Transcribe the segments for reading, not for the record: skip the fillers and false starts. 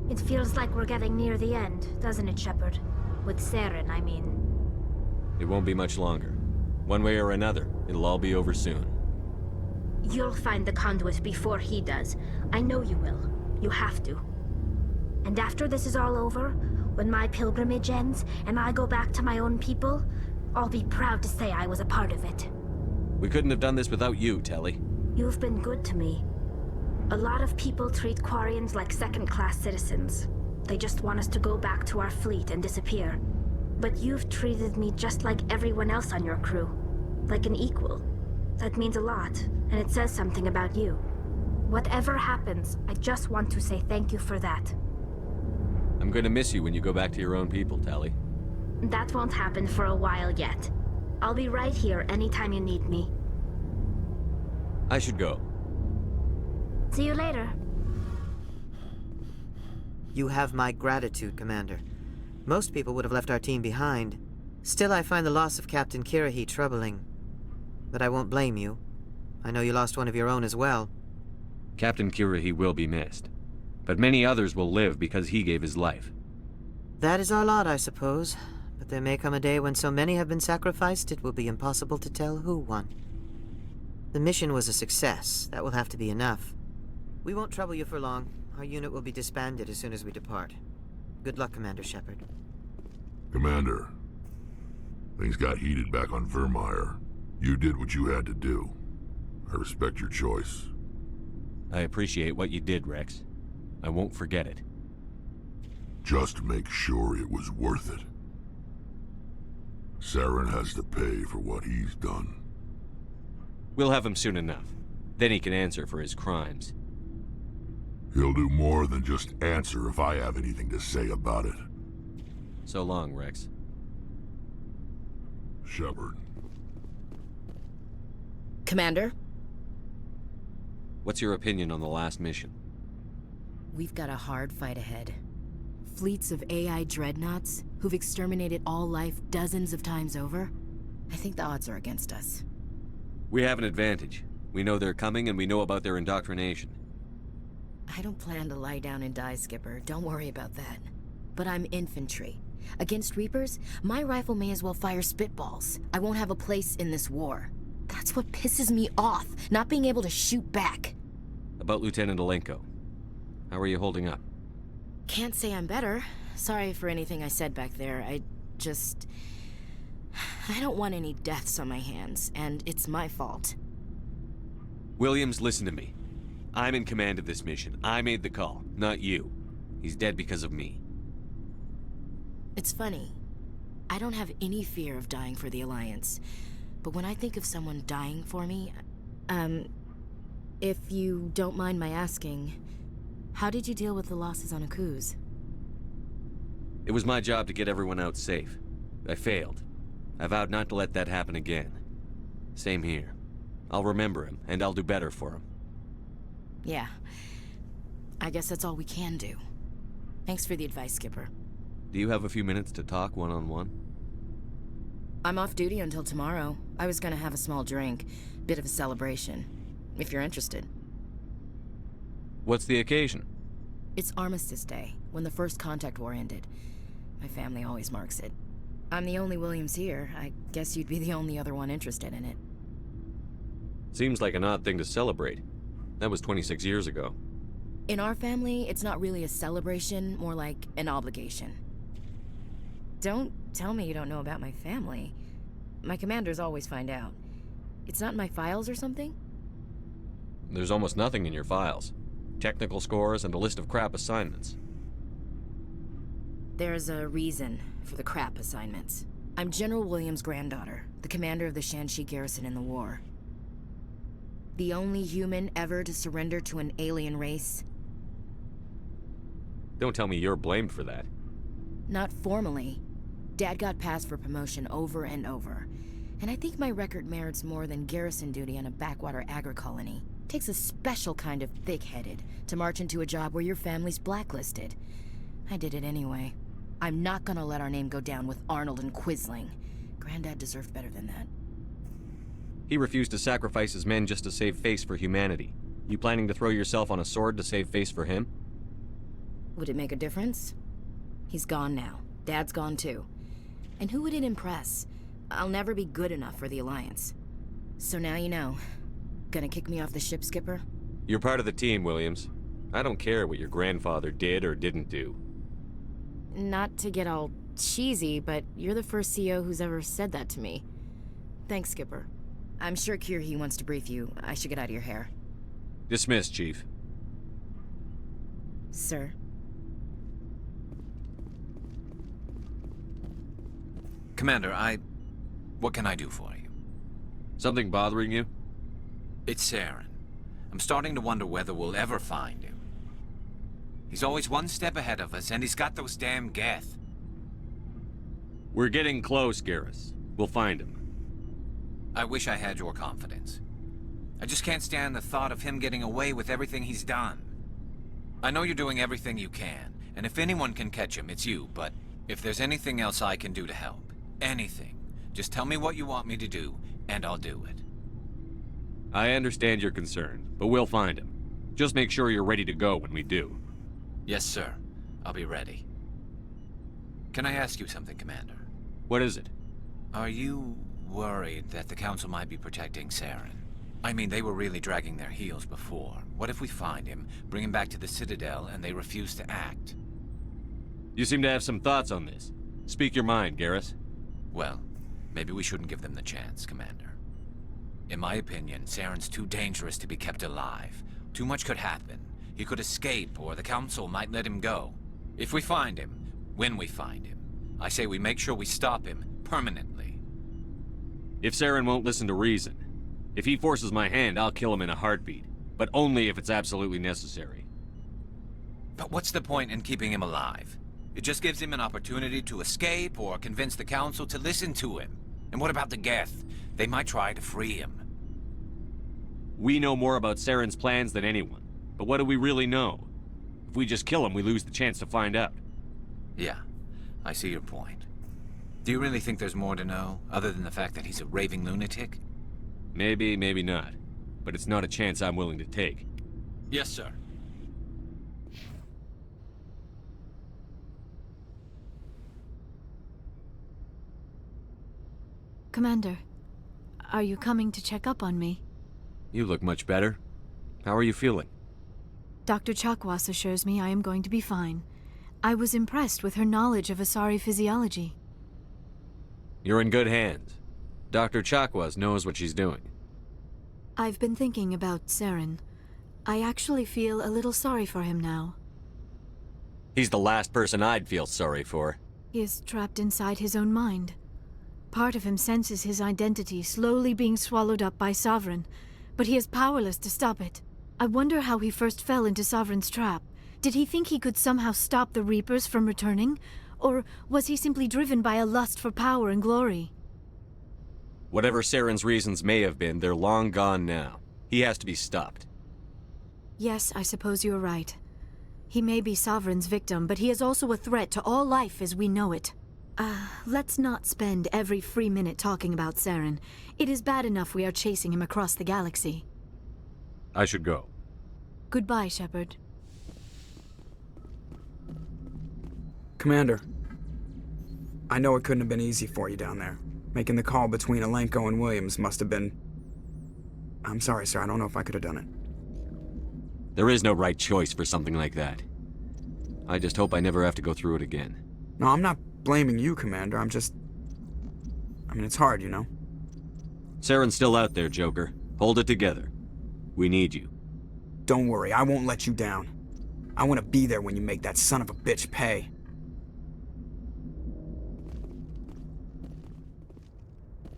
It feels like we're getting near the end, doesn't it, Shepard? With Saren, I mean. It won't be much longer. One way or another, it'll all be over soon. You'll find the conduit before he does. I know you will. You have to. And after this is all over, when my pilgrimage ends and I go back to my own people, I'll be proud to say I was a part of it. We couldn't have done this without you, Telly. You've been good to me. A lot of people treat Quarians like second-class citizens. They just want us to go back to our fleet and disappear. But you've treated me just like everyone else on your crew. Like an equal. That means a lot, and it says something about you. Whatever happens, I just want to say thank you for that. I'm going to miss you when you go back to your own people, Telly. That won't happen for a while yet. I'll be right here anytime you need me. I should go. See you later. You have my gratitude, Commander. Most people would have left our team behind. Still, I find the loss of Captain Kirahi troubling. But I won't blame you. I know you lost one of your own as well. Captain Kirahi will be missed. But many others will live because he gave his life. That is our lot, I suppose. But there may come a day when so many have been sacrificed, it will be impossible to tell who won. The mission was a success. That will have to be enough. We won't trouble you for long. Our unit will be disbanded as soon as we depart. Good luck, Commander Shepard. Commander, things got heated back on Vermeer. You did what you had to do. I respect your choice. I appreciate what you did, Rex. I won't forget it. Just make sure it was worth it. Saren has to pay for what he's done. We'll have him soon enough. Then he can answer for his crimes. He'll do more than just answer if I have anything to say about it. So long, Rex. Shepard. Commander? What's your opinion on the last mission? We've got a hard fight ahead. Fleets of AI dreadnoughts who've exterminated all life dozens of times over. I think the odds are against us. We have an advantage. We know they're coming and we know about their indoctrination. I don't plan to lie down and die, Skipper. Don't worry about that. But I'm infantry. Against Reapers, my rifle may as well fire spitballs. I won't have a place in this war. That's what pisses me off, not being able to shoot back. About Lieutenant Alenko. How are you holding up? Can't say I'm better. Sorry for anything I said back there. I don't want any deaths on my hands, and it's my fault. Williams, listen to me. I'm in command of this mission. I made the call, not you. He's dead because of me. It's funny. I don't have any fear of dying for the Alliance. But when I think of someone dying for me, if you don't mind my asking, how did you deal with the losses on Akuz? It was my job to get everyone out safe. I failed. I vowed not to let that happen again. Same here. I'll remember him, and I'll do better for him. Yeah. I guess that's all we can do. Thanks for the advice, Skipper. Do you have a few minutes to talk one-on-one? I'm off duty until tomorrow. I was gonna have a small drink. Bit of a celebration. If you're interested. What's the occasion? It's Armistice Day, when the First Contact War ended. My family always marks it. I'm the only Williams here. I guess you'd be the only other one interested in it. Seems like an odd thing to celebrate. That was 26 years ago. In our family, it's not really a celebration, more like an obligation. Don't tell me you don't know about my family. My commanders always find out. It's not in my files or something? There's almost nothing in your files. Technical scores and a list of crap assignments. There's a reason for the crap assignments. I'm General Williams' granddaughter, the commander of the Shanxi garrison in the war. The only human ever to surrender to an alien race. Don't tell me you're blamed for that. Not formally. Dad got passed for promotion over and over. And I think my record merits more than garrison duty on a backwater agri-colony. Takes a special kind of thick-headed to march into a job where your family's blacklisted. I did it anyway. I'm not gonna let our name go down with Arnold and Quisling. Granddad deserved better than that. He refused to sacrifice his men just to save face for humanity. You planning to throw yourself on a sword to save face for him? Would it make a difference? He's gone now. Dad's gone too. And who would it impress? I'll never be good enough for the Alliance. So now you know. Gonna kick me off the ship, Skipper? You're part of the team, Williams. I don't care what your grandfather did or didn't do. Not to get all cheesy, but you're the first CO who's ever said that to me. Thanks, Skipper. I'm sure Kirhi wants to brief you. I should get out of your hair. Dismissed, Chief. Sir. Commander, what can I do for you? Something bothering you? It's Saren. I'm starting to wonder whether we'll ever find him. He's always one step ahead of us, and he's got those damn Geth. We're getting close, Garrus. We'll find him. I wish I had your confidence. I just can't stand the thought of him getting away with everything he's done. I know you're doing everything you can, and if anyone can catch him, it's you, but if there's anything else I can do to help, anything, just tell me what you want me to do, and I'll do it. I understand your concern, but we'll find him. Just make sure you're ready to go when we do. Yes, sir. I'll be ready. Can I ask you something, Commander? What is it? Are you worried that the Council might be protecting Saren? I mean, they were really dragging their heels before. What if we find him, bring him back to the Citadel, and they refuse to act? You seem to have some thoughts on this. Speak your mind, Garrus. Well, maybe we shouldn't give them the chance, Commander. In my opinion, Saren's too dangerous to be kept alive. Too much could happen. He could escape, or the Council might let him go. If we find him, when we find him, I say we make sure we stop him permanently. If Saren won't listen to reason, if he forces my hand, I'll kill him in a heartbeat. But only if it's absolutely necessary. But what's the point in keeping him alive? It just gives him an opportunity to escape or convince the Council to listen to him. And what about the Geth? They might try to free him. We know more about Saren's plans than anyone. But what do we really know? If we just kill him, we lose the chance to find out. Yeah, I see your point. Do you really think there's more to know, other than the fact that he's a raving lunatic? Maybe, maybe not. But it's not a chance I'm willing to take. Yes, sir. Commander, are you coming to check up on me? You look much better. How are you feeling? Dr. Chakwas assures me I am going to be fine. I was impressed with her knowledge of Asari physiology. You're in good hands. Dr. Chakwas knows what she's doing. I've been thinking about Saren. I actually feel a little sorry for him now. He's the last person I'd feel sorry for. He is trapped inside his own mind. Part of him senses his identity slowly being swallowed up by Sovereign, but he is powerless to stop it. I wonder how he first fell into Sovereign's trap. Did he think he could somehow stop the Reapers from returning? Or was he simply driven by a lust for power and glory? Whatever Saren's reasons may have been, they're long gone now. He has to be stopped. Yes, I suppose you're right. He may be Sovereign's victim, but he is also a threat to all life as we know it. Let's not spend every free minute talking about Saren. It is bad enough we are chasing him across the galaxy. I should go. Goodbye, Shepard. Commander, I know it couldn't have been easy for you down there. Making the call between Alenko and Williams must have been... I'm sorry, sir. I don't know if I could have done it. There is no right choice for something like that. I just hope I never have to go through it again. No, I'm not blaming you, Commander. I mean, it's hard, you know? Saren's still out there, Joker. Hold it together. We need you. Don't worry, I won't let you down. I want to be there when you make that son of a bitch pay.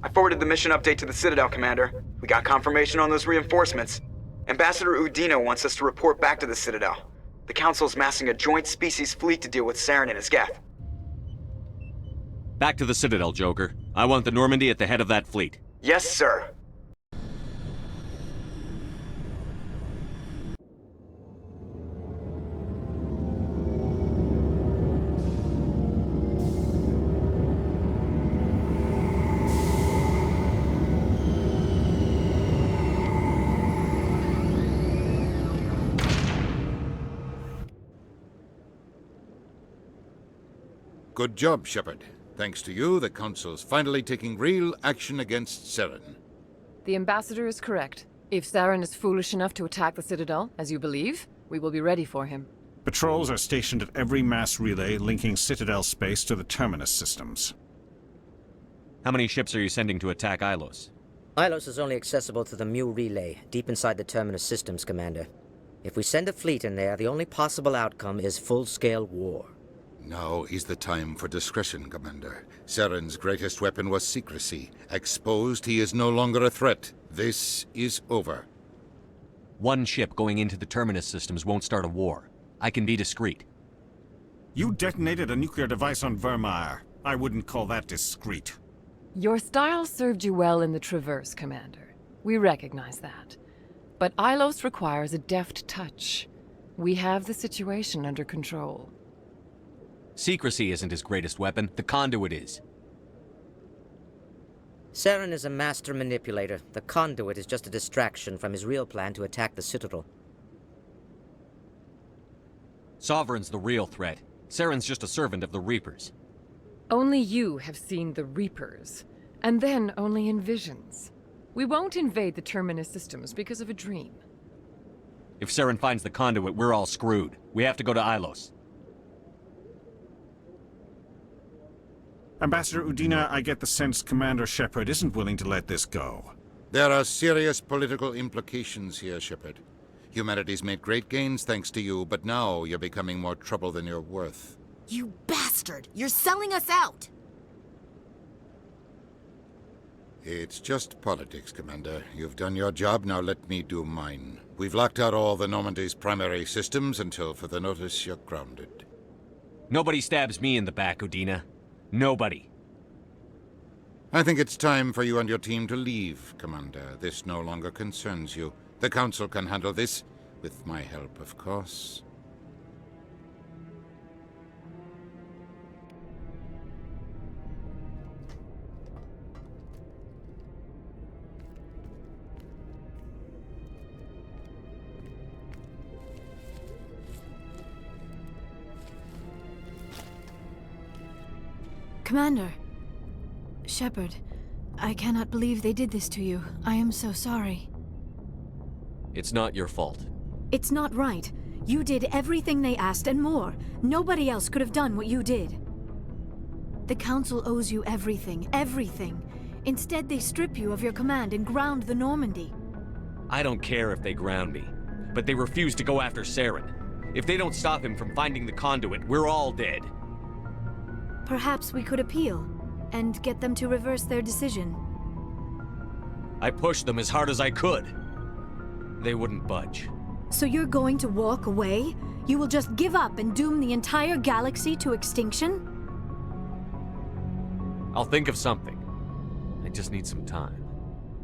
I forwarded the mission update to the Citadel, Commander. We got confirmation on those reinforcements. Ambassador Udina wants us to report back to the Citadel. The Council's massing a joint species fleet to deal with Saren and his Geth. Back to the Citadel, Joker. I want the Normandy at the head of that fleet. Yes, sir. Good job, Shepard. Thanks to you, the Council's finally taking real action against Saren. The Ambassador is correct. If Saren is foolish enough to attack the Citadel, as you believe, we will be ready for him. Patrols are stationed at every mass relay linking Citadel space to the Terminus systems. How many ships are you sending to attack Ilos? Ilos is only accessible to the Mu relay, deep inside the Terminus systems, Commander. If we send a fleet in there, the only possible outcome is full-scale war. Now is the time for discretion, Commander. Saren's greatest weapon was secrecy. Exposed, he is no longer a threat. This is over. One ship going into the Terminus systems won't start a war. I can be discreet. You detonated a nuclear device on Vermeer. I wouldn't call that discreet. Your style served you well in the Traverse, Commander. We recognize that. But Ilos requires a deft touch. We have the situation under control. Secrecy isn't his greatest weapon. The conduit is. Saren is a master manipulator. The conduit is just a distraction from his real plan to attack the Citadel. Sovereign's the real threat. Saren's just a servant of the Reapers. Only you have seen the Reapers, and then only in visions. We won't invade the Terminus systems because of a dream. If Saren finds the conduit, we're all screwed. We have to go to Ilos. Ambassador Udina, I get the sense Commander Shepard isn't willing to let this go. There are serious political implications here, Shepard. Humanity's made great gains thanks to you, but now you're becoming more trouble than you're worth. You bastard! You're selling us out! It's just politics, Commander. You've done your job, now let me do mine. We've locked out all the Normandy's primary systems until further notice you're grounded. Nobody stabs me in the back, Udina. Nobody. I think it's time for you and your team to leave, Commander. This no longer concerns you. The Council can handle this, with my help, of course. Commander. Shepard, I cannot believe they did this to you. I am so sorry. It's not your fault. It's not right. You did everything they asked and more. Nobody else could have done what you did. The Council owes you everything, everything. Instead, they strip you of your command and ground the Normandy. I don't care if they ground me, but they refuse to go after Saren. If they don't stop him from finding the conduit, we're all dead. Perhaps we could appeal, and get them to reverse their decision. I pushed them as hard as I could. They wouldn't budge. So you're going to walk away? You will just give up and doom the entire galaxy to extinction? I'll think of something. I just need some time.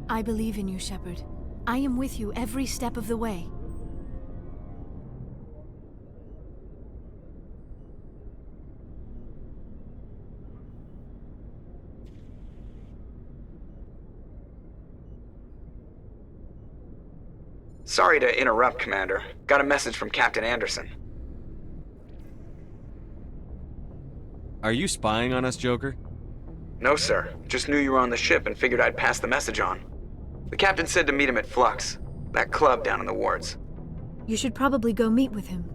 I believe in you, Shepard. I am with you every step of the way. Sorry to interrupt, Commander. Got a message from Captain Anderson. Are you spying on us, Joker? No, sir. Just knew you were on the ship and figured I'd pass the message on. The captain said to meet him at Flux, that club down in the wards. You should probably go meet with him.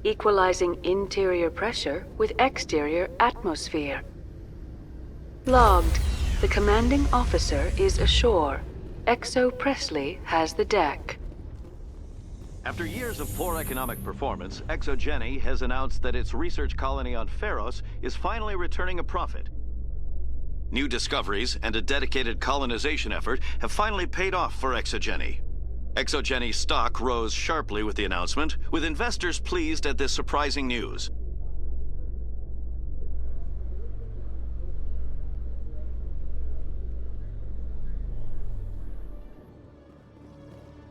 Equalizing interior pressure with exterior atmosphere. Logged. The commanding officer is ashore. Exo Presley has the deck. After years of poor economic performance, ExoGeni has announced that its research colony on Pharos is finally returning a profit. New discoveries and a dedicated colonization effort have finally paid off for ExoGeni. ExoGeni stock rose sharply with the announcement, with investors pleased at this surprising news.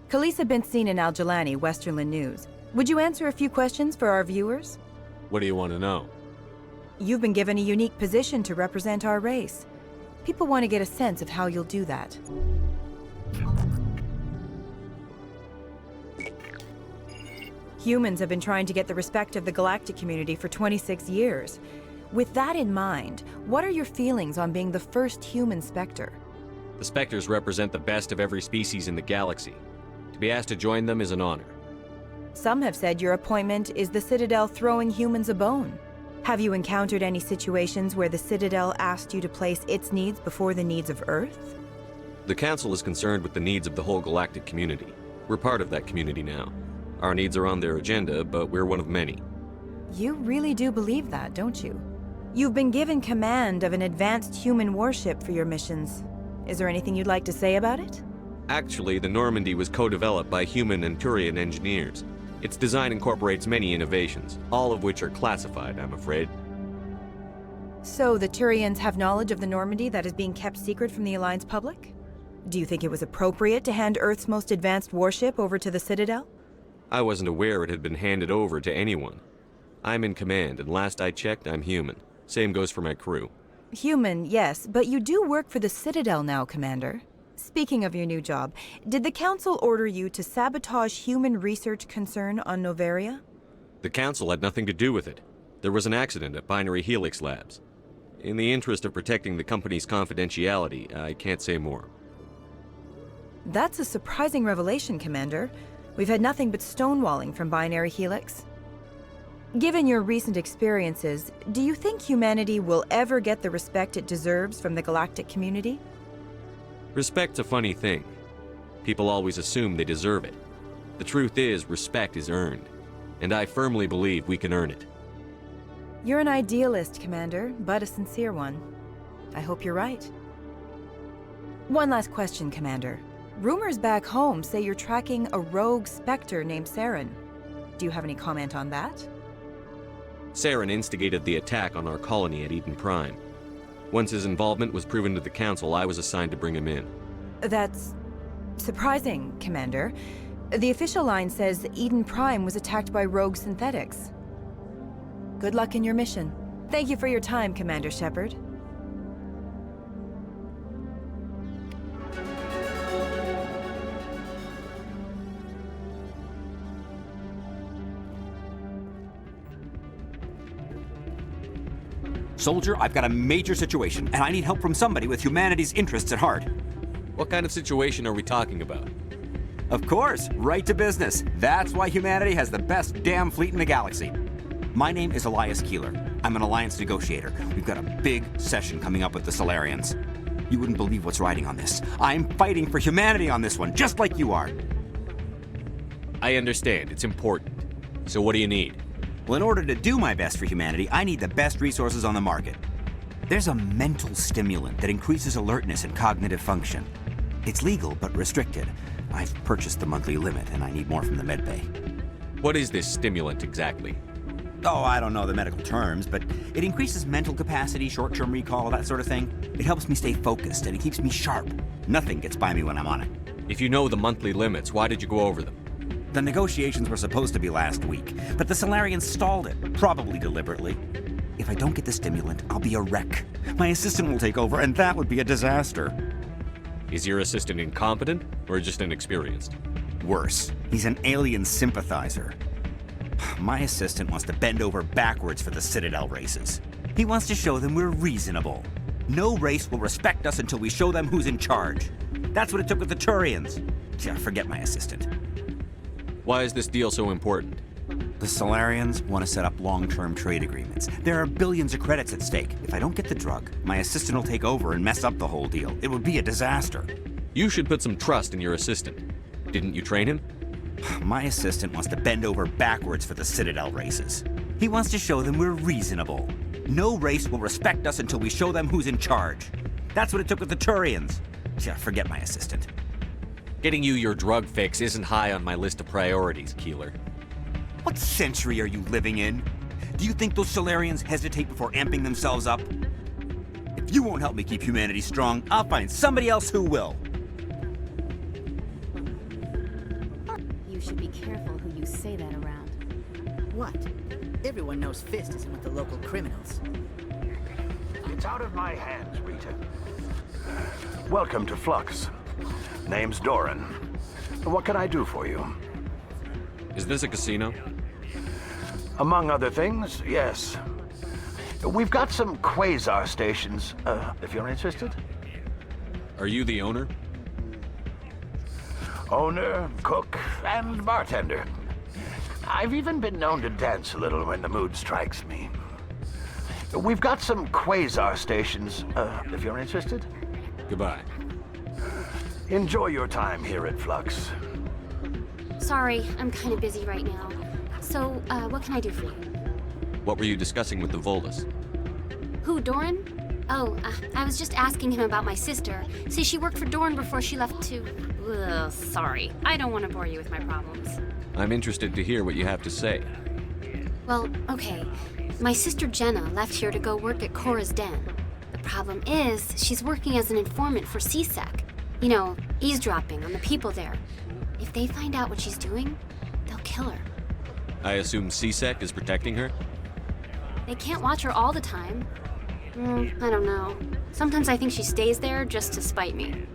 Khaleesa been seen in Al-Jalani, Westerland News. Would you answer a few questions for our viewers? What do you want to know? You've been given a unique position to represent our race. People want to get a sense of how you'll do that. Humans have been trying to get the respect of the galactic community for 26 years. With that in mind, what are your feelings on being the first human Spectre? The Spectres represent the best of every species in the galaxy. To be asked to join them is an honor. Some have said your appointment is the Citadel throwing humans a bone. Have you encountered any situations where the Citadel asked you to place its needs before the needs of Earth? The Council is concerned with the needs of the whole galactic community. We're part of that community now. Our needs are on their agenda, but we're one of many. You really do believe that, don't you? You've been given command of an advanced human warship for your missions. Is there anything you'd like to say about it? Actually, the Normandy was co-developed by human and Turian engineers. Its design incorporates many innovations, all of which are classified, I'm afraid. So the Turians have knowledge of the Normandy that is being kept secret from the Alliance public? Do you think it was appropriate to hand Earth's most advanced warship over to the Citadel? I wasn't aware it had been handed over to anyone. I'm in command, and last I checked, I'm human. Same goes for my crew. Human, yes, but you do work for the Citadel now, Commander. Speaking of your new job, did the Council order you to sabotage human research concern on Noveria? The Council had nothing to do with it. There was an accident at Binary Helix Labs. In the interest of protecting the company's confidentiality, I can't say more. That's a surprising revelation, Commander. We've had nothing but stonewalling from Binary Helix. Given your recent experiences, do you think humanity will ever get the respect it deserves from the galactic community? Respect's a funny thing. People always assume they deserve it. The truth is, respect is earned, and I firmly believe we can earn it. You're an idealist, Commander, but a sincere one. I hope you're right. One last question, Commander. Rumors back home say you're tracking a rogue Spectre named Saren. Do you have any comment on that? Saren instigated the attack on our colony at Eden Prime. Once his involvement was proven to the Council, I was assigned to bring him in. That's surprising, Commander. The official line says Eden Prime was attacked by rogue synthetics. Good luck in your mission. Thank you for your time, Commander Shepard. Soldier, I've got a major situation, and I need help from somebody with humanity's interests at heart. What kind of situation are we talking about? Of course, right to business. That's why humanity has the best damn fleet in the galaxy. My name is Elias Keeler. I'm an alliance negotiator. We've got a big session coming up with the Solarians. You wouldn't believe what's riding on this. I'm fighting for humanity on this one, just like you are. I understand. It's important. So what do you need? Well, in order to do my best for humanity, I need the best resources on the market. There's a mental stimulant that increases alertness and cognitive function. It's legal, but restricted. I've purchased the monthly limit, and I need more from the medbay. What is this stimulant exactly? Oh, I don't know the medical terms, but it increases mental capacity, short-term recall, that sort of thing. It helps me stay focused, and it keeps me sharp. Nothing gets by me when I'm on it. If you know the monthly limits, why did you go over them? The negotiations were supposed to be last week, but the Solarians stalled it, probably deliberately. If I don't get the stimulant, I'll be a wreck. My assistant will take over, and that would be a disaster. Is your assistant incompetent, or just inexperienced? Worse, he's an alien sympathizer. My assistant wants to bend over backwards for the Citadel races. He wants to show them we're reasonable. No race will respect us until we show them who's in charge. That's what it took with the Turians. Yeah, forget my assistant. Why is this deal so important? The Solarians want to set up long-term trade agreements. There are billions of credits at stake. If I don't get the drug, my assistant will take over and mess up the whole deal. It would be a disaster. You should put some trust in your assistant. Didn't you train him? My assistant wants to bend over backwards for the Citadel races. He wants to show them we're reasonable. No race will respect us until we show them who's in charge. That's what it took with the Turians. Yeah, forget my assistant. Getting you your drug fix isn't high on my list of priorities, Keeler. What century are you living in? Do you think those Solarians hesitate before amping themselves up? If you won't help me keep humanity strong, I'll find somebody else who will. You should be careful who you say that around. What? Everyone knows Fist isn't with the local criminals. It's out of my hands, Rita. Welcome to Flux. Name's Doran. What can I do for you? Is this a casino? Among other things, yes. We've got some quasar stations, if you're interested. Are you the owner? Owner, cook, and bartender. I've even been known to dance a little when the mood strikes me. We've got some quasar stations, if you're interested. Goodbye. Enjoy your time here at Flux. Sorry, I'm kind of busy right now. So, what can I do for you? What were you discussing with the Volus? Who, Doran? Oh, I was just asking him about my sister. See, she worked for Doran before she left to... Ugh, sorry. I don't want to bore you with my problems. I'm interested to hear what you have to say. Well, okay. My sister Jenna left here to go work at Cora's Den. The problem is, she's working as an informant for CSEC. You know, eavesdropping on the people there. If they find out what she's doing, they'll kill her. I assume CSEC is protecting her? They can't watch her all the time. I don't know. Sometimes I think she stays there just to spite me.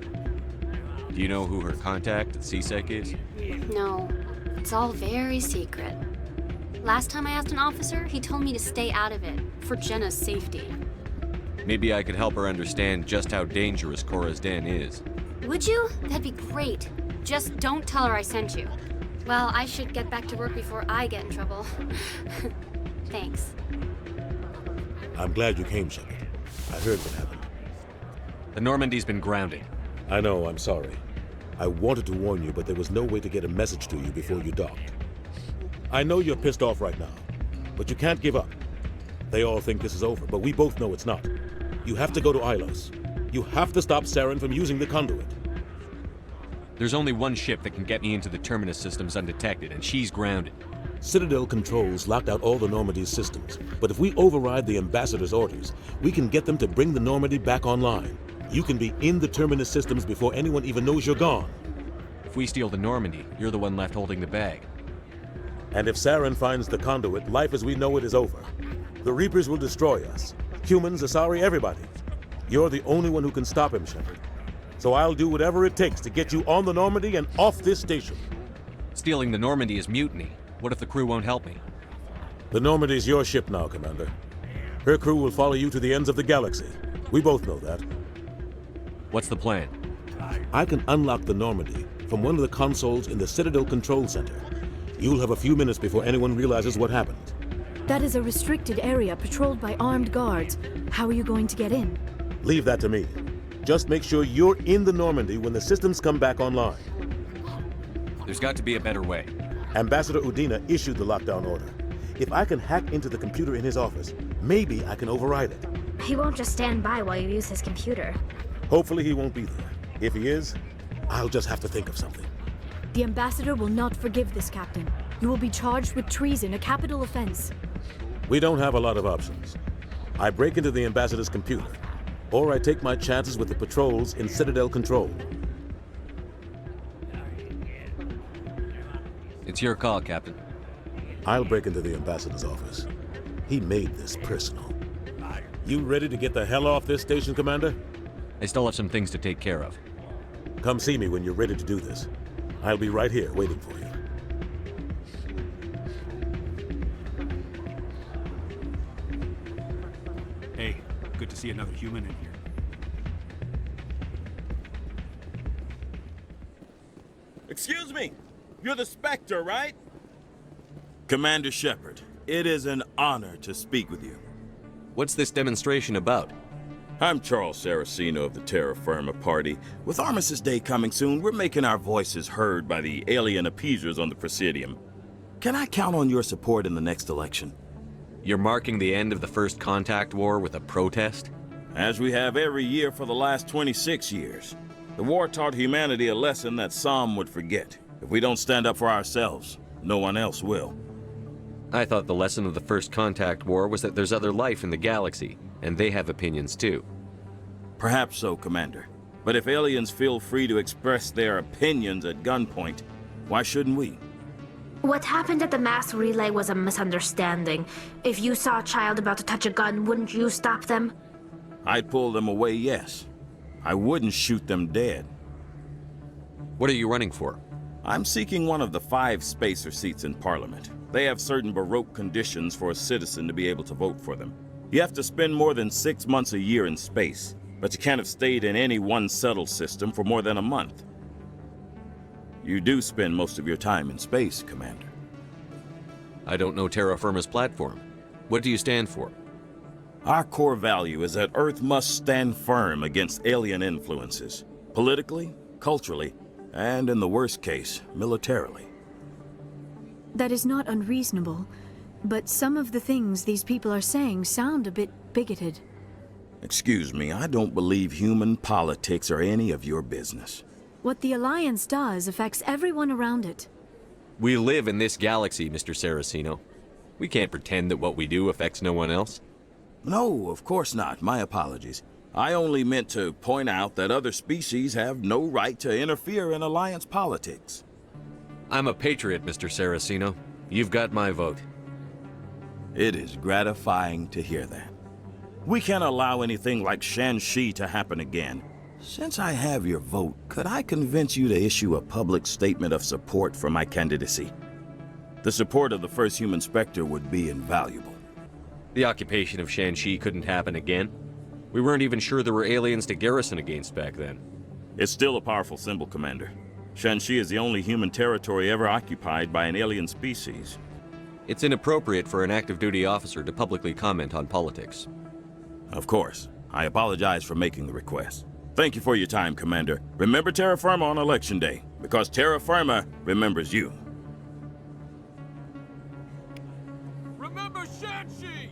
Do you know who her contact at CSEC is? No, it's all very secret. Last time I asked an officer, he told me to stay out of it, for Jenna's safety. Maybe I could help her understand just how dangerous Cora's Den is. Would you? That'd be great. Just don't tell her I sent you. Well, I should get back to work before I get in trouble. Thanks. I'm glad you came, Shepard. I heard what happened. The Normandy's been grounded. I know, I'm sorry. I wanted to warn you, but there was no way to get a message to you before you docked. I know you're pissed off right now, but you can't give up. They all think this is over, but we both know it's not. You have to go to Ilos. You have to stop Saren from using the conduit. There's only one ship that can get me into the Terminus systems undetected, and she's grounded. Citadel controls locked out all the Normandy's systems, but if we override the Ambassador's orders, we can get them to bring the Normandy back online. You can be in the Terminus systems before anyone even knows you're gone. If we steal the Normandy, you're the one left holding the bag. And if Saren finds the conduit, life as we know it is over. The Reapers will destroy us. Humans, Asari, everybody. You're the only one who can stop him, Shepard. So I'll do whatever it takes to get you on the Normandy and off this station. Stealing the Normandy is mutiny. What if the crew won't help me? The Normandy's your ship now, Commander. Her crew will follow you to the ends of the galaxy. We both know that. What's the plan? I can unlock the Normandy from one of the consoles in the Citadel Control Center. You'll have a few minutes before anyone realizes what happened. That is a restricted area patrolled by armed guards. How are you going to get in? Leave that to me. Just make sure you're in the Normandy when the systems come back online. There's got to be a better way. Ambassador Udina issued the lockdown order. If I can hack into the computer in his office, maybe I can override it. He won't just stand by while you use his computer. Hopefully he won't be there. If he is, I'll just have to think of something. The Ambassador will not forgive this, Captain. You will be charged with treason, a capital offense. We don't have a lot of options. I break into the Ambassador's computer, or I take my chances with the patrols in Citadel Control. It's your call, Captain. I'll break into the Ambassador's office. He made this personal. You ready to get the hell off this station, Commander? I still have some things to take care of. Come see me when you're ready to do this. I'll be right here waiting for you. Hey, good to see another human in here. Excuse me, you're the Spectre, right? Commander Shepard, it is an honor to speak with you. What's this demonstration about? I'm Charles Saraceno of the Terra Firma Party. With Armistice Day coming soon, we're making our voices heard by the alien appeasers on the Presidium. Can I count on your support in the next election? You're marking the end of the First Contact War with a protest? As we have every year for the last 26 years. The war taught humanity a lesson that some would forget. If we don't stand up for ourselves, no one else will. I thought the lesson of the First Contact War was that there's other life in the galaxy, and they have opinions too. Perhaps so, Commander. But if aliens feel free to express their opinions at gunpoint, why shouldn't we? What happened at the mass relay was a misunderstanding. If you saw a child about to touch a gun, wouldn't you stop them? I'd pull them away, yes. I wouldn't shoot them dead. What are you running for? I'm seeking one of the 5 spacer seats in Parliament. They have certain Baroque conditions for a citizen to be able to vote for them. You have to spend more than 6 months a year in space, but you can't have stayed in any one settled system for more than a month. You do spend most of your time in space, Commander. I don't know terra firma's platform. What do you stand for? Our core value is that Earth must stand firm against alien influences, politically, culturally, and in the worst case, militarily. That is not unreasonable, but some of the things these people are saying sound a bit bigoted. Excuse me, I don't believe human politics are any of your business. What the Alliance does affects everyone around it. We live in this galaxy, Mr. Saraceno. We can't pretend that what we do affects no one else. No, of course not. My apologies. I only meant to point out that other species have no right to interfere in Alliance politics. I'm a patriot, Mr. Saraceno. You've got my vote. It is gratifying to hear that. We can't allow anything like Shanxi to happen again. Since I have your vote, could I convince you to issue a public statement of support for my candidacy? The support of the first human Spectre would be invaluable. The occupation of Shanxi couldn't happen again. We weren't even sure there were aliens to garrison against back then. It's still a powerful symbol, Commander. Shanxi is the only human territory ever occupied by an alien species. It's inappropriate for an active duty officer to publicly comment on politics. Of course. I apologize for making the request. Thank you for your time, Commander. Remember terra firma on Election Day, because terra firma remembers you. Remember Shanxi!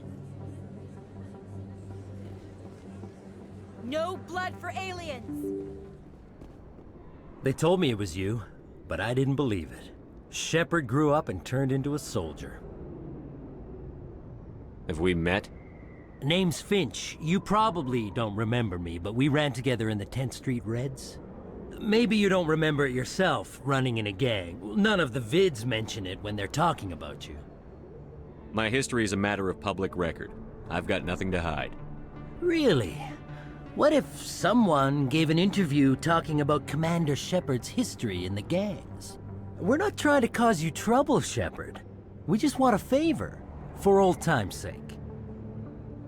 No blood for aliens! They told me it was you, but I didn't believe it. Shepard grew up and turned into a soldier. Have we met? Name's Finch. You probably don't remember me, but we ran together in the 10th Street Reds. Maybe you don't remember it yourself, running in a gang. None of the vids mention it when they're talking about you. My history is a matter of public record. I've got nothing to hide. Really? What if someone gave an interview talking about Commander Shepard's history in the gangs? We're not trying to cause you trouble, Shepard. We just want a favor, for old time's sake.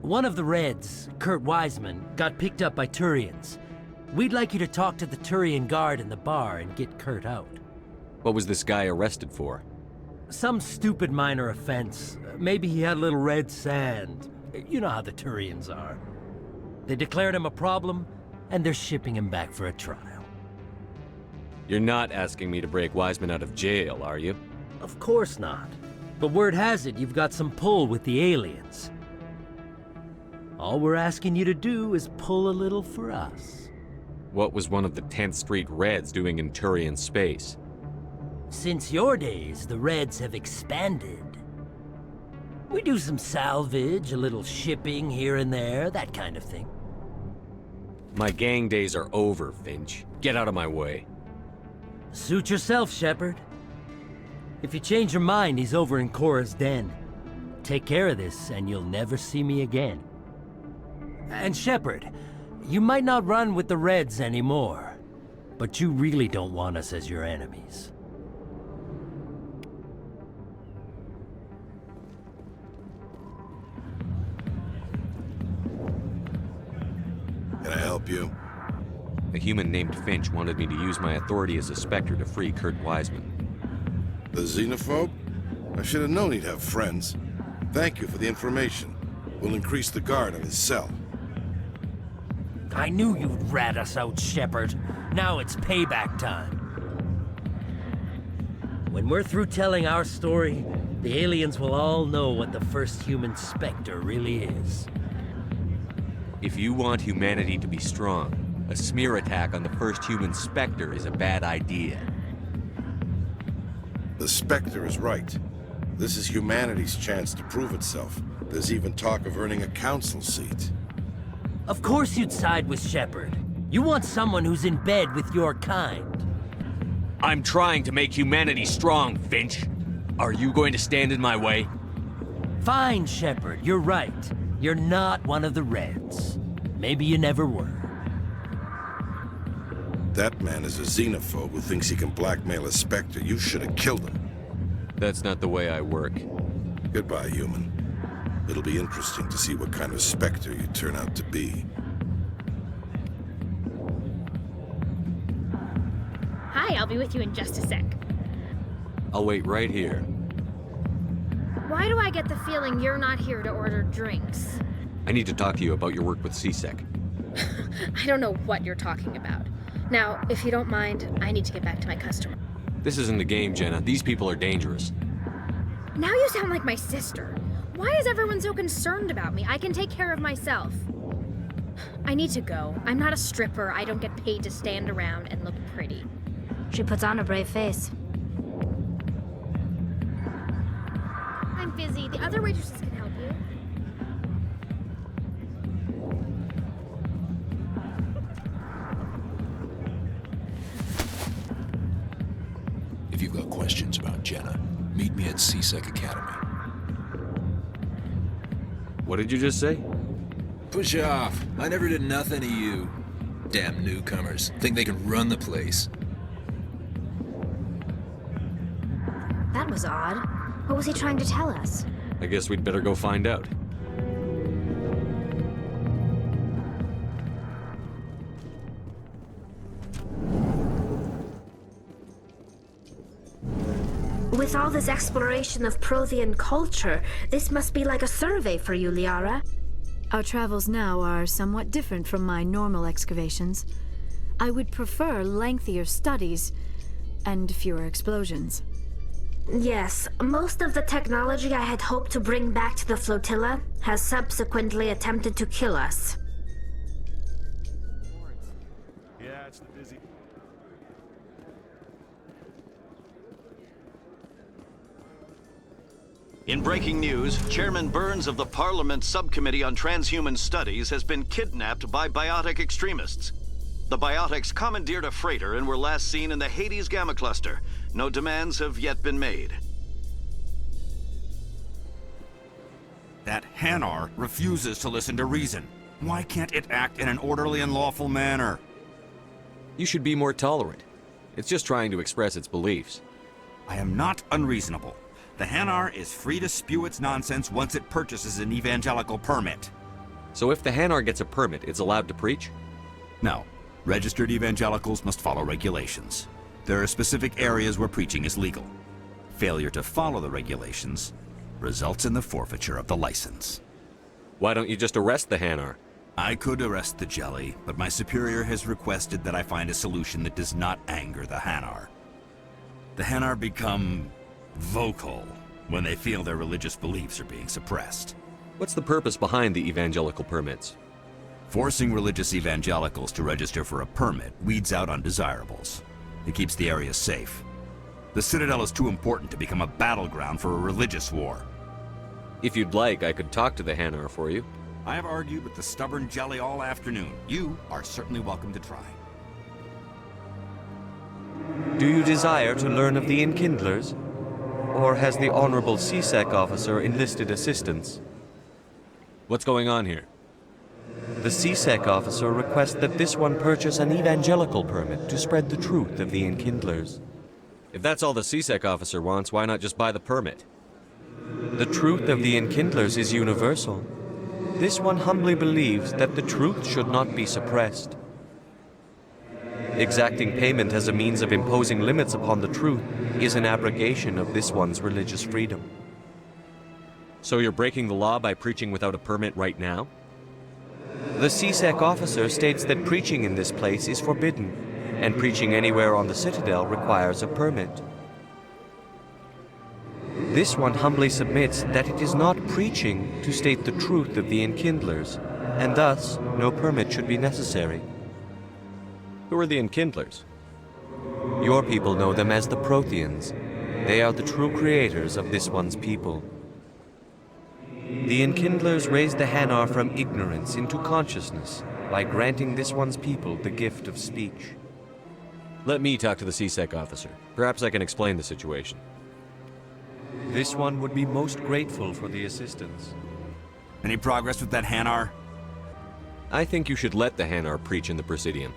One of the Reds, Kurt Wiseman, got picked up by Turians. We'd like you to talk to the Turian guard in the bar and get Kurt out. What was this guy arrested for? Some stupid minor offense. Maybe he had a little red sand. You know how the Turians are. They declared him a problem, and they're shipping him back for a trial. You're not asking me to break Wiseman out of jail, are you? Of course not. But word has it you've got some pull with the aliens. All we're asking you to do is pull a little for us. What was one of the 10th Street Reds doing in Turian space? Since your days, the Reds have expanded. We do some salvage, a little shipping here and there, that kind of thing. My gang days are over, Finch. Get out of my way. Suit yourself, Shepard. If you change your mind, he's over in Cora's den. Take care of this, and you'll never see me again. And Shepard, you might not run with the Reds anymore, but you really don't want us as your enemies. Can I help you? A human named Finch wanted me to use my authority as a Spectre to free Kurt Wiseman. The xenophobe? I should have known he'd have friends. Thank you for the information. We'll increase the guard on his cell. I knew you'd rat us out, Shepard. Now it's payback time. When we're through telling our story, the aliens will all know what the first human Spectre really is. If you want humanity to be strong, a smear attack on the first human Spectre is a bad idea. The Spectre is right. This is humanity's chance to prove itself. There's even talk of earning a council seat. Of course you'd side with Shepard. You want someone who's in bed with your kind. I'm trying to make humanity strong, Finch. Are you going to stand in my way? Fine, Shepard, you're right. You're not one of the Reds. Maybe you never were. That man is a xenophobe who thinks he can blackmail a Spectre. You should have killed him. That's not the way I work. Goodbye, human. It'll be interesting to see what kind of Spectre you turn out to be. Hi, I'll be with you in just a sec. I'll wait right here. Why do I get the feeling you're not here to order drinks? I need to talk to you about your work with CSEC. I don't know what you're talking about. Now, if you don't mind, I need to get back to my customer. This isn't a game, Jenna. These people are dangerous. Now you sound like my sister. Why is everyone so concerned about me? I can take care of myself. I need to go. I'm not a stripper. I don't get paid to stand around and look pretty. She puts on a brave face. I'm busy. The other waitresses can help you. If you've got questions about Jenna, meet me at CSEC Academy. What did you just say? Push off. I never did nothing to you. Damn newcomers. Think they can run the place. That was odd. What was he trying to tell us? I guess we'd better go find out. With all this exploration of Prothean culture, this must be like a survey for you, Liara. Our travels now are somewhat different from my normal excavations. I would prefer lengthier studies and fewer explosions. Yes, most of the technology I had hoped to bring back to the flotilla has subsequently attempted to kill us. Yeah, it's the busy. In breaking news, Chairman Burns of the Parliament Subcommittee on Transhuman Studies has been kidnapped by biotic extremists. The biotics commandeered a freighter and were last seen in the Hades Gamma Cluster. No demands have yet been made. That Hanar refuses to listen to reason. Why can't it act in an orderly and lawful manner? You should be more tolerant. It's just trying to express its beliefs. I am not unreasonable. The Hanar is free to spew its nonsense once it purchases an evangelical permit. So if the Hanar gets a permit, it's allowed to preach? No. Registered evangelicals must follow regulations. There are specific areas where preaching is legal. Failure to follow the regulations results in the forfeiture of the license. Why don't you just arrest the Hanar? I could arrest the jelly, but my superior has requested that I find a solution that does not anger the Hanar. The Hanar become vocal when they feel their religious beliefs are being suppressed. What's the purpose behind the evangelical permits? Forcing religious evangelicals to register for a permit weeds out undesirables. It keeps the area safe. The Citadel is too important to become a battleground for a religious war. If you'd like, I could talk to the Hanar for you. I have argued with the stubborn jelly all afternoon. You are certainly welcome to try. Do you desire to learn of the Enkindlers? Or has the Honorable CSEC officer enlisted assistance? What's going on here? The CSEC officer requests that this one purchase an evangelical permit to spread the truth of the Enkindlers. If that's all the CSEC officer wants, why not just buy the permit? The truth of the Enkindlers is universal. This one humbly believes that the truth should not be suppressed. Exacting payment as a means of imposing limits upon the truth is an abrogation of this one's religious freedom. So you're breaking the law by preaching without a permit right now? The CSEC officer states that preaching in this place is forbidden, and preaching anywhere on the Citadel requires a permit. This one humbly submits that it is not preaching to state the truth of the Enkindlers, and thus no permit should be necessary. Who are the Enkindlers? Your people know them as the Protheans. They are the true creators of this one's people. The Enkindlers raised the Hanar from ignorance into consciousness by granting this one's people the gift of speech. Let me talk to the CSEC officer. Perhaps I can explain the situation. This one would be most grateful for the assistance. Any progress with that Hanar? I think you should let the Hanar preach in the Presidium.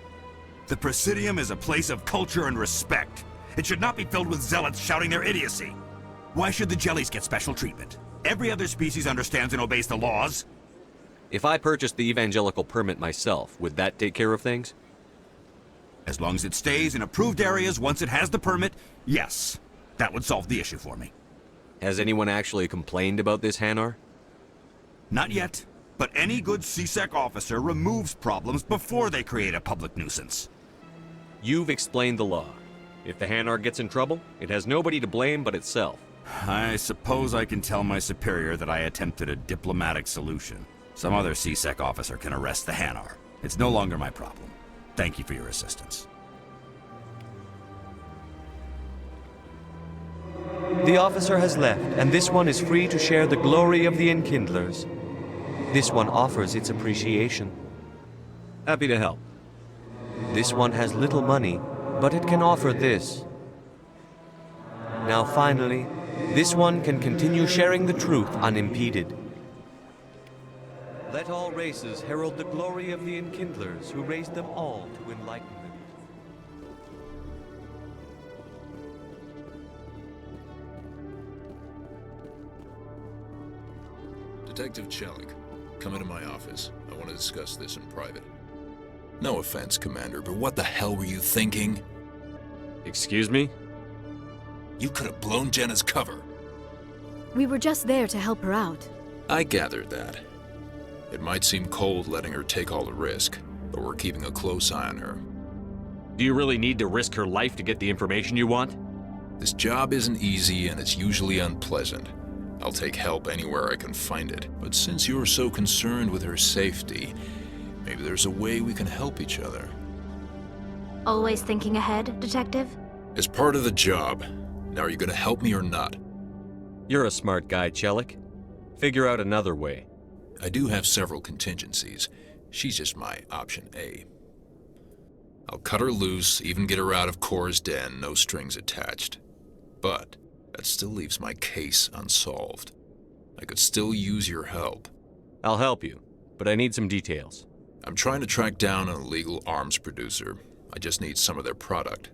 The Presidium is a place of culture and respect. It should not be filled with zealots shouting their idiocy. Why should the jellies get special treatment? Every other species understands and obeys the laws. If I purchased the evangelical permit myself, would that take care of things? As long as it stays in approved areas once it has the permit, yes. That would solve the issue for me. Has anyone actually complained about this, Hanar? Not yet, but any good CSEC officer removes problems before they create a public nuisance. You've explained the law. If the Hanar gets in trouble, it has nobody to blame but itself. I suppose I can tell my superior that I attempted a diplomatic solution. Some other CSEC officer can arrest the Hanar. It's no longer my problem. Thank you for your assistance. The officer has left, and this one is free to share the glory of the Enkindlers. This one offers its appreciation. Happy to help. This one has little money, but it can offer this. Now finally, this one can continue sharing the truth unimpeded. Let all races herald the glory of the Enkindlers who raised them all to enlightenment. Detective Chelik, come into my office. I want to discuss this in private. No offense, Commander, but what the hell were you thinking? Excuse me? You could have blown Jenna's cover. We were just there to help her out. I gathered that. It might seem cold letting her take all the risk, but we're keeping a close eye on her. Do you really need to risk her life to get the information you want? This job isn't easy and it's usually unpleasant. I'll take help anywhere I can find it. But since you're so concerned with her safety, maybe there's a way we can help each other. Always thinking ahead, Detective? As part of the job. Now, are you gonna help me or not? You're a smart guy, Chelik. Figure out another way. I do have several contingencies. She's just my option A. I'll cut her loose, even get her out of Cora's den, no strings attached. But that still leaves my case unsolved. I could still use your help. I'll help you, but I need some details. I'm trying to track down an illegal arms producer. I just need some of their product.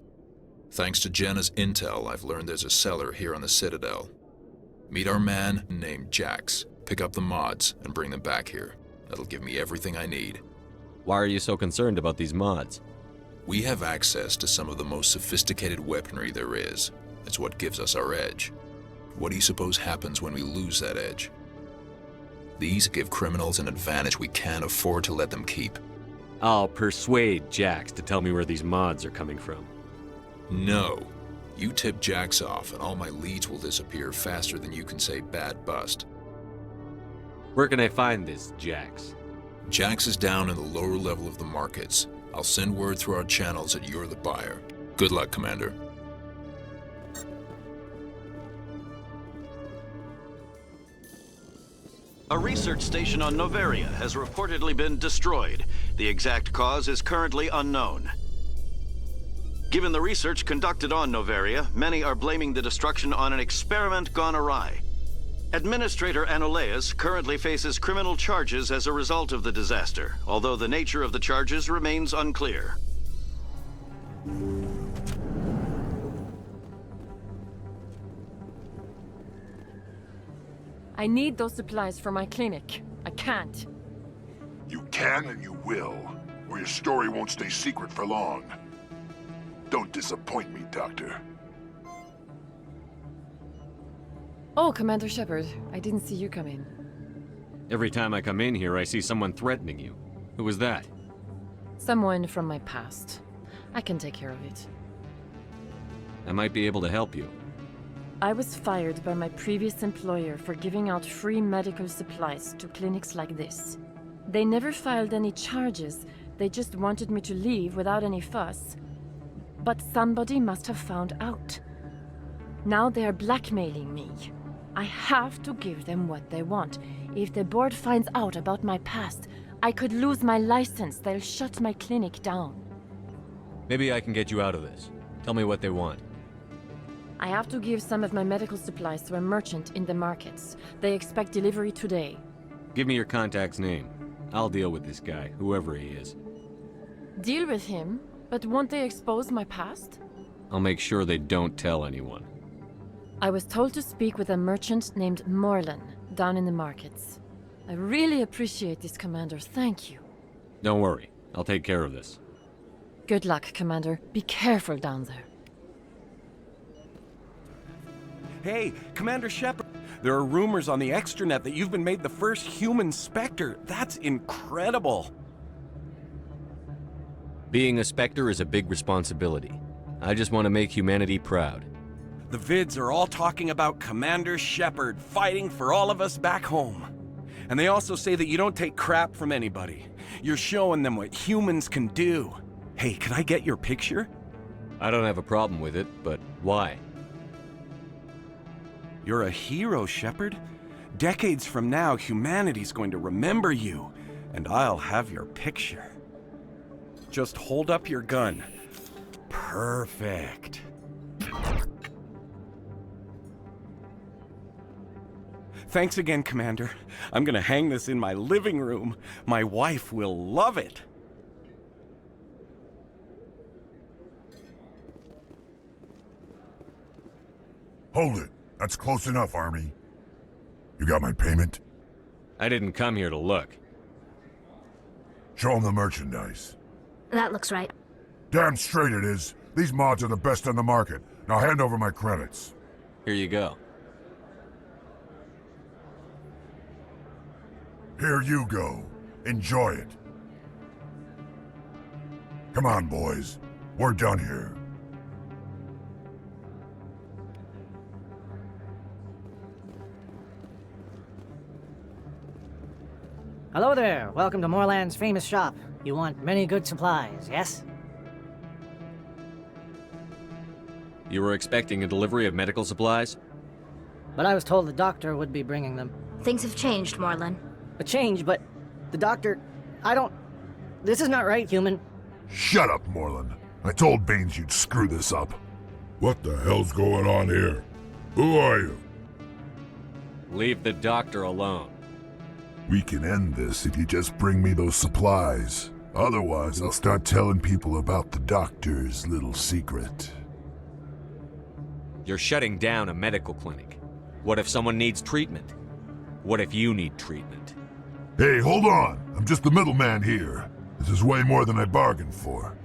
Thanks to Jenna's intel, I've learned there's a seller here on the Citadel. Meet our man named Jax. Pick up the mods and bring them back here. That'll give me everything I need. Why are you so concerned about these mods? We have access to some of the most sophisticated weaponry there is. It's what gives us our edge. What do you suppose happens when we lose that edge? These give criminals an advantage we can't afford to let them keep. I'll persuade Jax to tell me where these mods are coming from. No. You tip Jax off and all my leads will disappear faster than you can say bad bust. Where can I find this Jax? Jax is down in the lower level of the markets. I'll send word through our channels that you're the buyer. Good luck, Commander. A research station on Noveria has reportedly been destroyed. The exact cause is currently unknown. Given the research conducted on Noveria, many are blaming the destruction on an experiment gone awry. Administrator Anoleus currently faces criminal charges as a result of the disaster, although the nature of the charges remains unclear. I need those supplies for my clinic. I can't. You can and you will, or your story won't stay secret for long. Don't disappoint me, Doctor. Oh, Commander Shepard, I didn't see you come in. Every time I come in here, I see someone threatening you. Who was that? Someone from my past. I can take care of it. I might be able to help you. I was fired by my previous employer for giving out free medical supplies to clinics like this. They never filed any charges, they just wanted me to leave without any fuss. But somebody must have found out. Now they are blackmailing me. I have to give them what they want. If the board finds out about my past, I could lose my license. They'll shut my clinic down. Maybe I can get you out of this. Tell me what they want. I have to give some of my medical supplies to a merchant in the markets. They expect delivery today. Give me your contact's name. I'll deal with this guy, whoever he is. Deal with him? But won't they expose my past? I'll make sure they don't tell anyone. I was told to speak with a merchant named Morlan, down in the markets. I really appreciate this, Commander. Thank you. Don't worry. I'll take care of this. Good luck, Commander. Be careful down there. Hey, Commander Shepard. There are rumors on the extranet that you've been made the first human Spectre. That's incredible. Being a Spectre is a big responsibility. I just want to make humanity proud. The vids are all talking about Commander Shepard fighting for all of us back home. And they also say that you don't take crap from anybody. You're showing them what humans can do. Hey, can I get your picture? I don't have a problem with it, but why? You're a hero, Shepard. Decades from now, humanity's going to remember you, and I'll have your picture. Just hold up your gun. Perfect. Thanks again, Commander. I'm gonna hang this in my living room. My wife will love it. Hold it. That's close enough, Army. You got my payment? I didn't come here to look. Show them the merchandise. That looks right. Damn straight it is. These mods are the best on the market. Now hand over my credits. Here you go. Here you go. Enjoy it. Come on, boys. We're done here. Hello there. Welcome to Moorland's famous shop. You want many good supplies, yes? You were expecting a delivery of medical supplies? But I was told the doctor would be bringing them. Things have changed, Morlan. A change, but the doctor... This is not right, human. Shut up, Morlan. I told Baines you'd screw this up. What the hell's going on here? Who are you? Leave the doctor alone. We can end this if you just bring me those supplies. Otherwise, I'll start telling people about the doctor's little secret. You're shutting down a medical clinic. What if someone needs treatment? What if you need treatment? Hey, hold on! I'm just the middleman here. This is way more than I bargained for.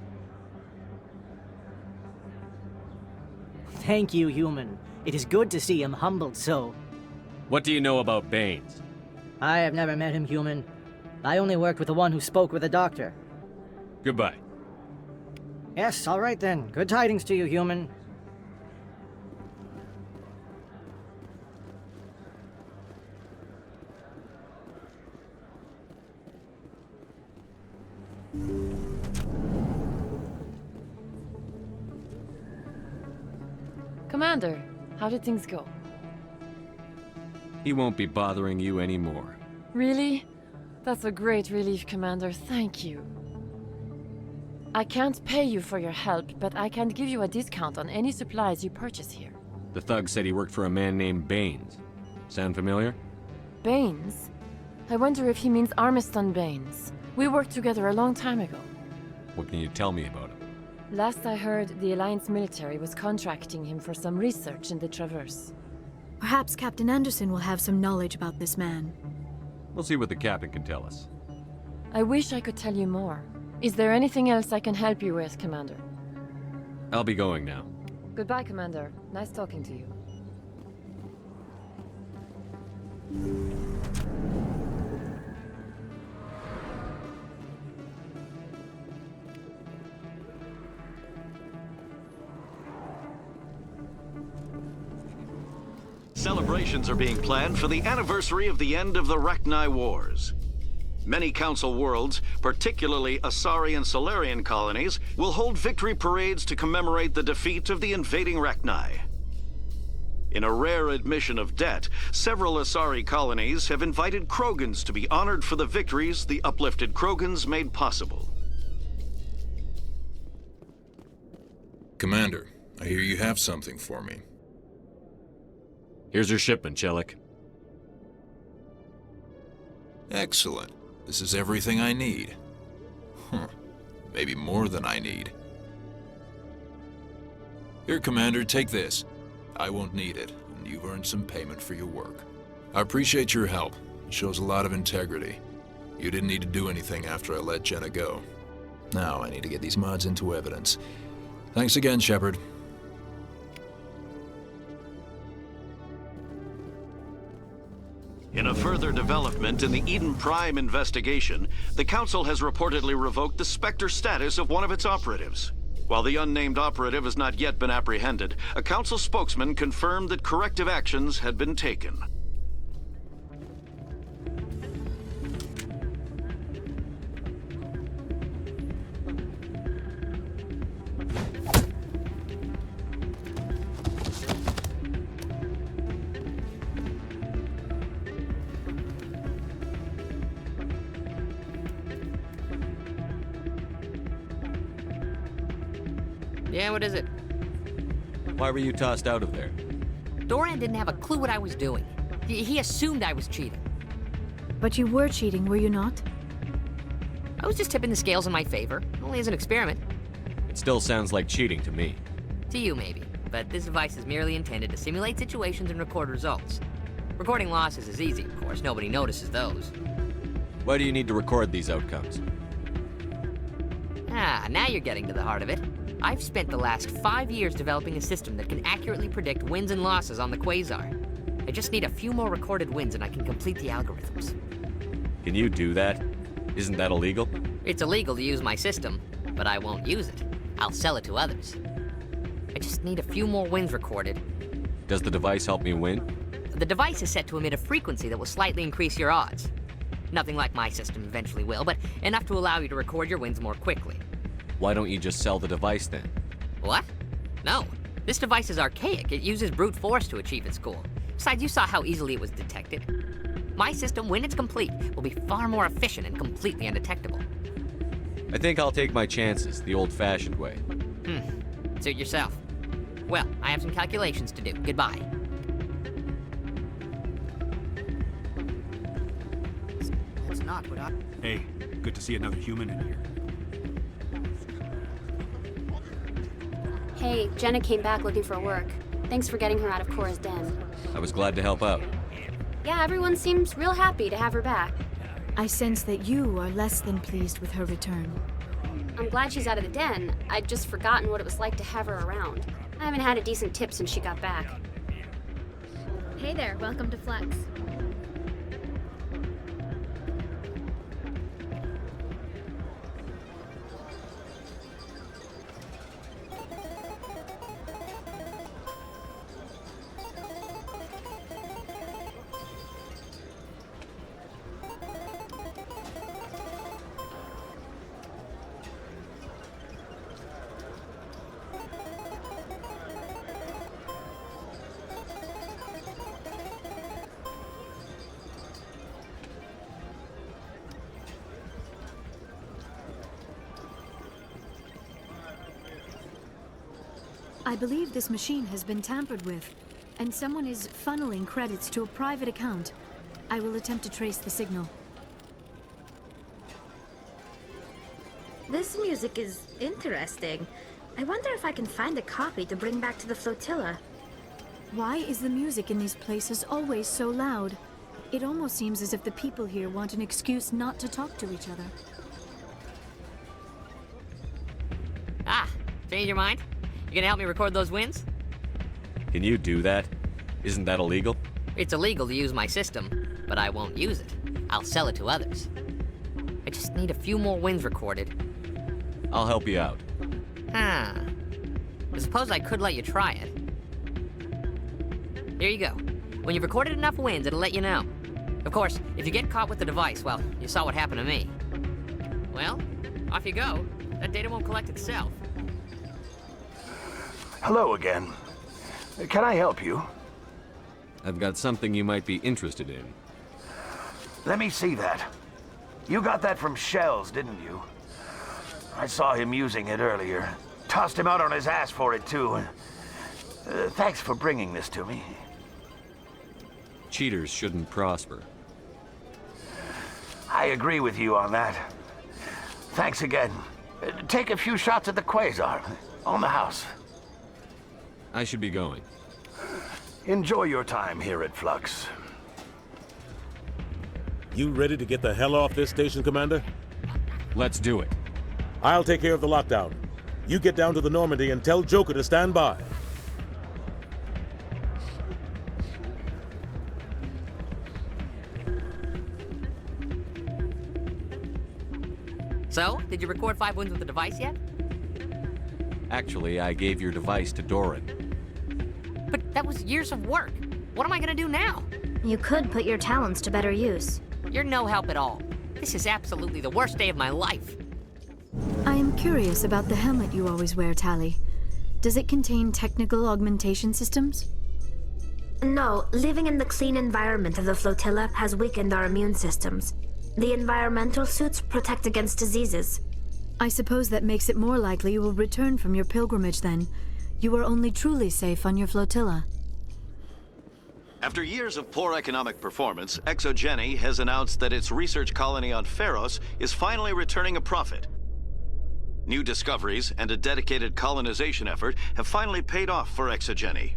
Thank you, human. It is good to see him humbled so. What do you know about Baines? I have never met him, human. I only worked with the one who spoke with the doctor. Goodbye. Yes, all right then. Good tidings to you, human. Commander, how did things go? He won't be bothering you anymore. Really? That's a great relief, Commander. Thank you. I can't pay you for your help, but I can give you a discount on any supplies you purchase here. The thug said he worked for a man named Baines. Sound familiar? Baines? I wonder if he means Armiston Baines. We worked together a long time ago. What can you tell me about him? Last I heard, the Alliance military was contracting him for some research in the Traverse. Perhaps Captain Anderson will have some knowledge about this man. We'll see what the captain can tell us. I wish I could tell you more. Is there anything else I can help you with, Commander? I'll be going now. Goodbye, Commander. Nice talking to you. Celebrations are being planned for the anniversary of the end of the Rachni Wars. Many Council worlds, particularly Asari and Solarian colonies, will hold victory parades to commemorate the defeat of the invading Rachni. In a rare admission of debt, several Asari colonies have invited Krogans to be honored for the victories the uplifted Krogans made possible. Commander, I hear you have something for me. Here's your shipment, Chelik. Excellent. This is everything I need. Maybe more than I need. Here, Commander, take this. I won't need it, and you've earned some payment for your work. I appreciate your help. It shows a lot of integrity. You didn't need to do anything after I let Jenna go. Now I need to get these mods into evidence. Thanks again, Shepard. In a further development in the Eden Prime investigation, the Council has reportedly revoked the Spectre status of one of its operatives. While the unnamed operative has not yet been apprehended, a Council spokesman confirmed that corrective actions had been taken. Yeah, what is it? Why were you tossed out of there? Doran didn't have a clue what I was doing. He assumed I was cheating. But you were cheating, were you not? I was just tipping the scales in my favor, only as an experiment. It still sounds like cheating to me. To you, maybe. But this device is merely intended to simulate situations and record results. Recording losses is easy, of course. Nobody notices those. Why do you need to record these outcomes? Ah, now you're getting to the heart of it. I've spent the last 5 years developing a system that can accurately predict wins and losses on the Quasar. I just need a few more recorded wins and I can complete the algorithms. Can you do that? Isn't that illegal? It's illegal to use my system, but I won't use it. I'll sell it to others. I just need a few more wins recorded. Does the device help me win? The device is set to emit a frequency that will slightly increase your odds. Nothing like my system eventually will, but enough to allow you to record your wins more quickly. Why don't you just sell the device then? What? No. This device is archaic. It uses brute force to achieve its goal. Besides, you saw how easily it was detected. My system, when it's complete, will be far more efficient and completely undetectable. I think I'll take my chances the old-fashioned way. Suit yourself. Well, I have some calculations to do. Goodbye. That's not what I... Hey, good to see another human in here. Hey, Jenna came back looking for work. Thanks for getting her out of Cora's den. I was glad to help out. Yeah, everyone seems real happy to have her back. I sense that you are less than pleased with her return. I'm glad she's out of the den. I'd just forgotten what it was like to have her around. I haven't had a decent tip since she got back. Hey there, welcome to Flex. I believe this machine has been tampered with, and someone is funneling credits to a private account. I will attempt to trace the signal. This music is interesting. I wonder if I can find a copy to bring back to the flotilla. Why is the music in these places always so loud? It almost seems as if the people here want an excuse not to talk to each other. Ah, change your mind? You gonna help me record those wins? Can you do that? Isn't that illegal? It's illegal to use my system, but I won't use it. I'll sell it to others. I just need a few more wins recorded. I'll help you out. I suppose I could let you try it. Here you go. When you've recorded enough wins, it'll let you know. Of course, if you get caught with the device, well, you saw what happened to me. Well, off you go. That data won't collect itself. Hello again. Can I help you? I've got something you might be interested in. Let me see that. You got that from Shells, didn't you? I saw him using it earlier. Tossed him out on his ass for it, too. Thanks for bringing this to me. Cheaters shouldn't prosper. I agree with you on that. Thanks again. Take a few shots at the Quasar. On the house. I should be going. Enjoy your time here at Flux. You ready to get the hell off this station, Commander? Let's do it. I'll take care of the lockdown. You get down to the Normandy and tell Joker to stand by. So, did you record 5 wins with the device yet? Actually, I gave your device to Doran. But that was years of work. What am I gonna do now? You could put your talents to better use. You're no help at all. This is absolutely the worst day of my life. I am curious about the helmet you always wear, Tali. Does it contain technical augmentation systems? No, living in the clean environment of the flotilla has weakened our immune systems. The environmental suits protect against diseases. I suppose that makes it more likely you will return from your pilgrimage then. You are only truly safe on your flotilla. After years of poor economic performance, ExoGeni has announced that its research colony on Pharos is finally returning a profit. New discoveries and a dedicated colonization effort have finally paid off for ExoGeni.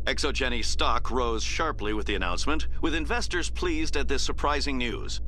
ExoGeni's stock rose sharply with the announcement, with investors pleased at this surprising news.